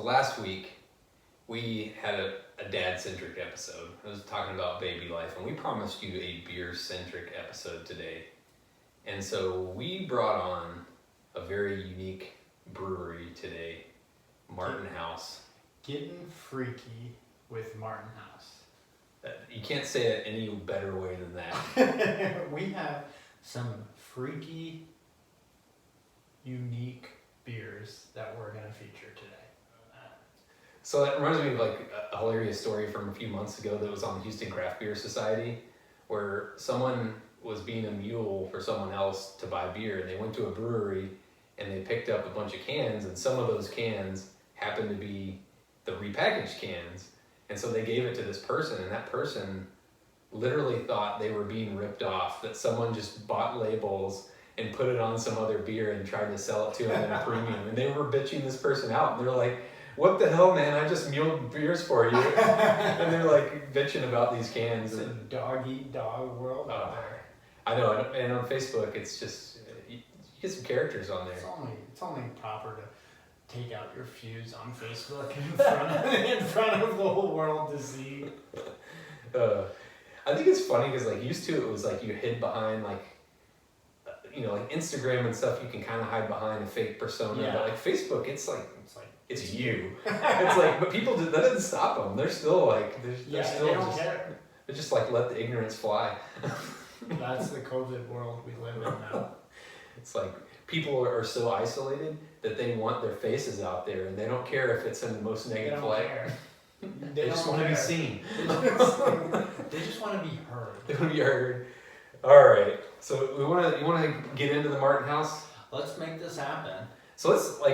last week, we had a dad-centric episode. I was talking about baby life, and we promised you a beer-centric episode today. And so we brought on a very unique brewery today, Martin House. Gettin freaky with Martin House. You can't say it any better way than that. We have some freaky, unique beers that we're going to feature today. So that reminds me of like a hilarious story from a few months ago that was on the Houston Craft Beer Society, where someone was being a mule for someone else to buy beer, and they went to a brewery and they picked up a bunch of cans, and some of those cans happened to be the repackaged cans, and so they gave it to this person, and that person literally thought they were being ripped off, that someone just bought labels and put it on some other beer and tried to sell it to them at a premium, and they were bitching this person out, and they're like, what the hell, man, I just muled beers for you. And they're like bitching about these cans. It's a dog-eat-dog world out there. I know, and on Facebook, it's just, you get some characters on there. It's only proper to take out your fuse on Facebook in front of the whole world to see. I think it's funny because like used to it was like you hid behind like, like Instagram and stuff, you can kind of hide behind a fake persona. Yeah. But like Facebook, it's you. It's like, but people, that doesn't stop them. They're still like, they're still they don't just, care. They're just like, let the ignorance fly. That's the COVID world we live in now. It's like people are so isolated that they want their faces out there, and they don't care if it's in the most negative light. They just want to be seen. They just want to be heard. They want to be heard. All right. So you want to get into the Martin House? Let's make this happen. So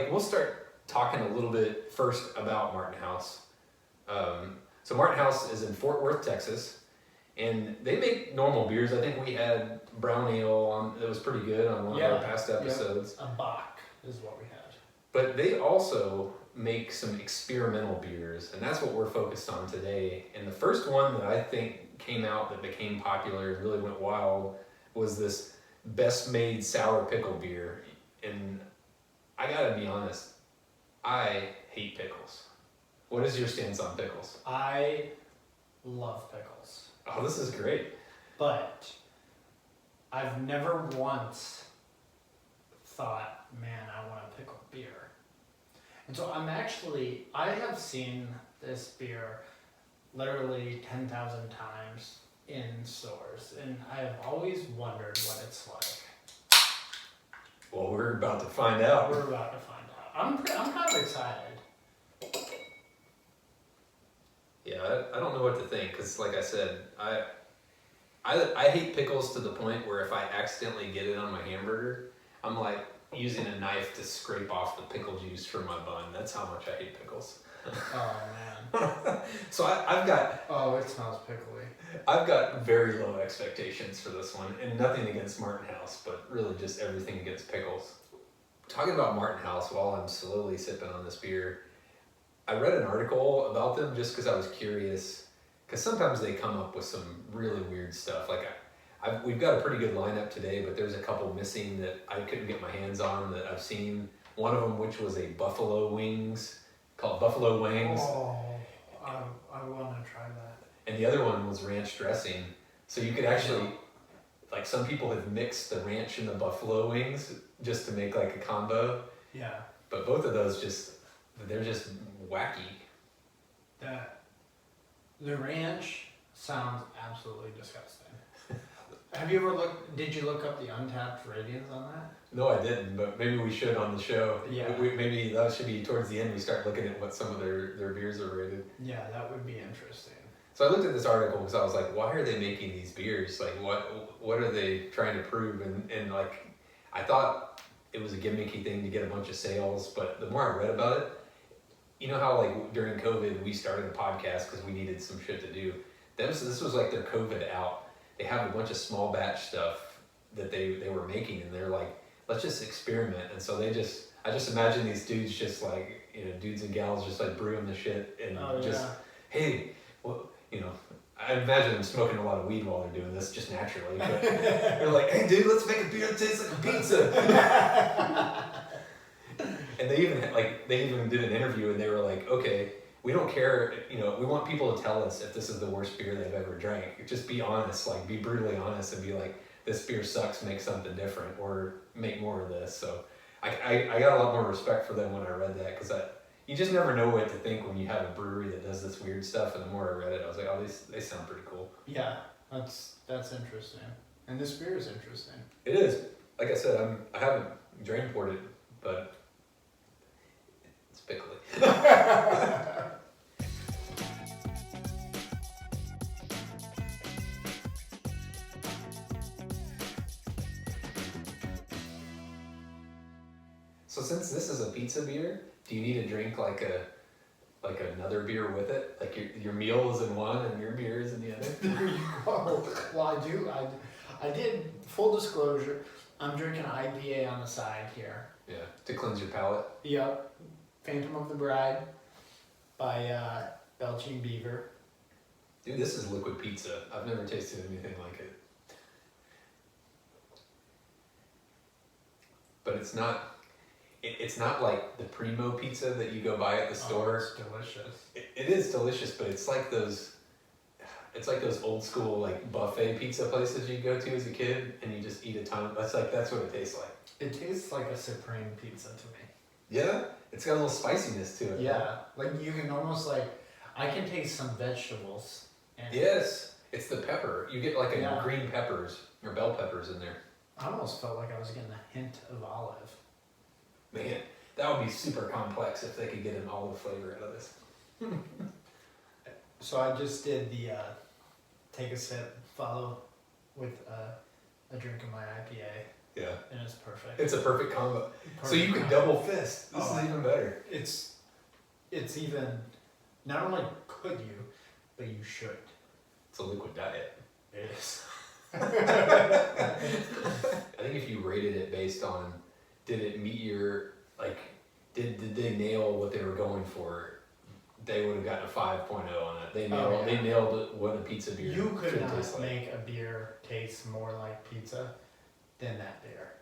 we'll start talking a little bit first about Martin House. So Martin House is in Fort Worth, Texas, and they make normal beers. I think we had brown ale that was pretty good on one of our past episodes. A Bach is what we had. But they also make some experimental beers, and that's what we're focused on today. And the first one that I think came out that became popular and really went wild was this Best Made Sour Pickle beer. And I gotta be honest, I hate pickles. What is your stance on pickles? I love pickles. Oh, this is great. But I've never once thought, man, I want a pickled beer. And so I have seen this beer literally 10,000 times in stores, and I have always wondered what it's like. Well, we're about to find out. We're about to find out. I'm kind of excited. Yeah, I don't know what to think, because like I said, I hate pickles to the point where if I accidentally get it on my hamburger, I'm like using a knife to scrape off the pickle juice from my bun. That's how much I hate pickles. Oh man. So I've got... Oh, it smells pickly. I've got very low expectations for this one, and nothing against Martin House, but really just everything against pickles. Talking about Martin House while I'm slowly sipping on this beer, I read an article about them just because I was curious, because sometimes they come up with some really weird stuff. Like we've got a pretty good lineup today, but there's a couple missing that I couldn't get my hands on that I've seen. One of them, which was a buffalo wings, called Buffalo Wings. Oh, I want to try that. And the other one was ranch dressing. So you could actually, like some people have mixed the ranch and the buffalo wings just to make like a combo. Yeah. But both of those they're just wacky. The ranch sounds absolutely disgusting. Did you look up the Untapped ratings on that? No, I didn't, but maybe we should on the show. Yeah. Maybe that should be towards the end, we start looking at what some of their beers are rated. Yeah, that would be interesting. So I looked at this article because I was like, why are they making these beers? Like, what are they trying to prove? And like, I thought it was a gimmicky thing to get a bunch of sales, but the more I read about it, you know how like during COVID we started a podcast because we needed some shit to do. This was like their COVID out. They have a bunch of small batch stuff that they were making, and they're like, let's just experiment. And so I just imagine these dudes just like, dudes and gals just like brewing the shit and hey, well, I imagine them smoking a lot of weed while they're doing this, just naturally. But they're like, hey, dude, let's make a beer that tastes like a pizza. And they even did an interview and they were like, okay, we don't care, we want people to tell us if this is the worst beer they've ever drank. Just be honest, like be brutally honest and be like, this beer sucks, make something different or make more of this. So I got a lot more respect for them when I read that, because you just never know what to think when you have a brewery that does this weird stuff. And the more I read it, I was like, oh, they sound pretty cool. Yeah, that's interesting. And this beer is interesting. It is. Like I said, I haven't drain poured it, but it's pickly. So since this is a pizza beer, do you need to drink like another beer with it? Like your meal is in one and your beer is in the other? There you go. Well, I did, full disclosure, I'm drinking an IPA on the side here. Yeah, to cleanse your palate. Yep. Phantom of the Bride by Belching Beaver. Dude, this is liquid pizza. I've never tasted anything like it. But it's not like the primo pizza that you go buy at the store. It's delicious. It is delicious, but it's like those old school like buffet pizza places you go to as a kid and you just eat a ton of, that's what it tastes like. It tastes like a Supreme pizza to me. Yeah? It's got a little spiciness to it. Yeah, like you can almost I can taste some vegetables. Yes, it's the pepper. You get like green peppers or bell peppers in there. I almost felt like I was getting a hint of olive. Man, that would be super complex if they could get an olive flavor out of this. So I just did the take a sip, follow with a drink of my IPA. Yeah. And it's perfect. It's a perfect combo. Perfect so you could double fist. This is even better. It's even, not only could you, but you should. It's a liquid diet. It is. I think if you rated it based on, did it meet your, did they nail what they were going for, they would have gotten a 5.0 on it. They nailed what a pizza beer You could should not taste like. make a beer taste more like pizza than that beer.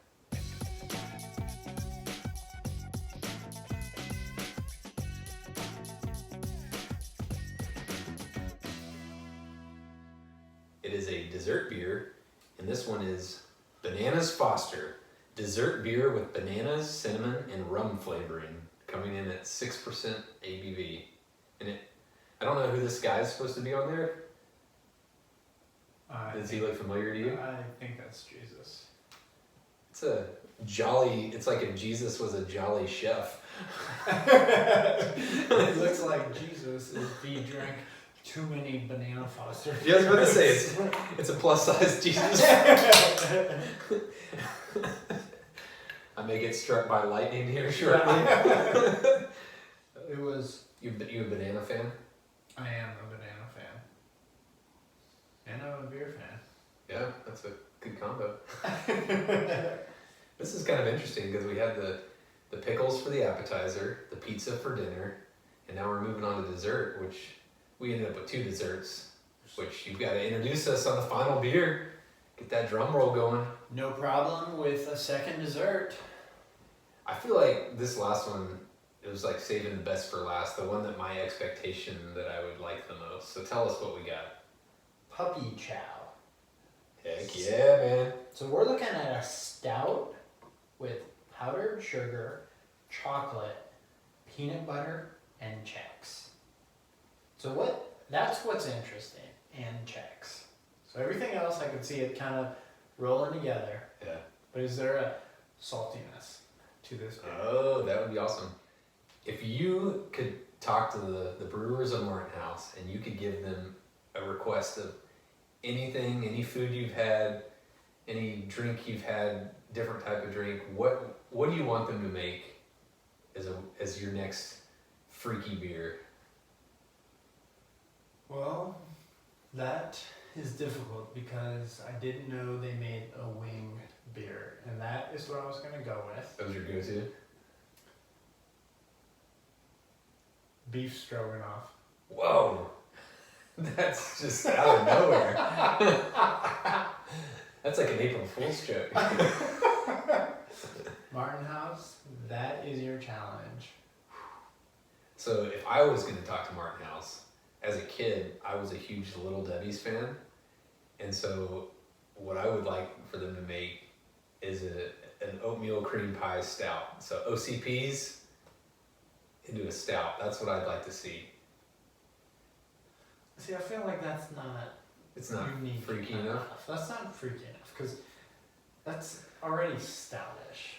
It is a dessert beer, and this one is Bananas Foster. Dessert beer with bananas, cinnamon, and rum flavoring, coming in at 6% ABV. And I don't know who this guy's supposed to be on there. Does he look familiar to you? I think that's Jesus. It's like if Jesus was a jolly chef. It looks like Jesus if he drank too many Banana Foster. Yeah, I was about to say, it's a plus size Jesus. I may get struck by lightning here shortly. It was... You a banana fan? I am a banana fan. And I'm a beer fan. Yeah, that's a good combo. This is kind of interesting because we had the pickles for the appetizer, the pizza for dinner, and now we're moving on to dessert, which we ended up with 2 desserts, which you've got to introduce us on the final beer. Get that drum roll going. No problem with a second dessert. I feel like this last one, it was like saving the best for last, the one that my expectation that I would like the most. So tell us what we got. Puppy chow. Heck yeah, man. So we're looking at a stout with powdered sugar, chocolate, peanut butter, and Chex. So that's what's interesting, and Chex. So everything else I could see it kind of rolling together. Yeah. But is there a saltiness to this beer? Oh, that would be awesome. If you could talk to the brewers of Martin House and you could give them a request of anything, any food you've had, any drink you've had, different type of drink, what do you want them to make as your next freaky beer? Well, that is difficult because I didn't know they made a wing beer, and that is what I was going to go with. That was your go-to? Beef stroganoff. Whoa! That's just out of nowhere. That's like an April Fool's joke. Martin House, that is your challenge. So if I was going to talk to Martin House, as a kid, I was a huge Little Debbie's fan. And so what I would like for them to make is an oatmeal cream pie stout. So OCPs into a stout. That's what I'd like to see. See, I feel like that's not It's not unique freaky enough. That's not freaky enough, because that's already stoutish.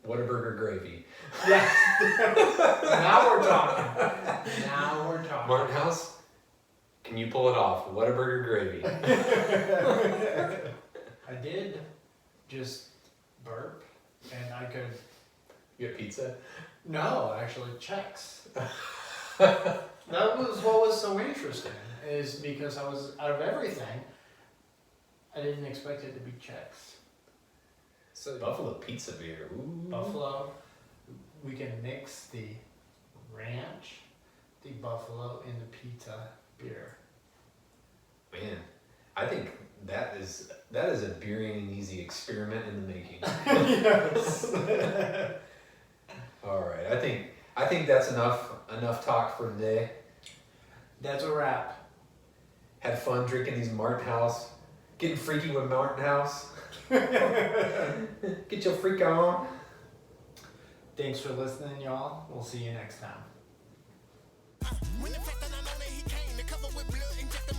Whataburger gravy. Yes. Now we're talking. Now we're talking. Martin House, can you pull it off? Whataburger gravy. I did just burp, and I could. You get pizza? No, actually, checks. That was what was so interesting, is because I was, out of everything, I didn't expect it to be checks. So Buffalo pizza beer. Ooh. Buffalo, we can mix the ranch, the buffalo, and the pizza beer. Man, I think that is a beering easy experiment in the making. Yes. All right, I think that's enough talk for today. That's a wrap. Had fun drinking these Martin House, getting freaky with Martin House. Get your freak on. Thanks for listening, y'all. We'll see you next time. When the fact that I know that he came to cover with blood and just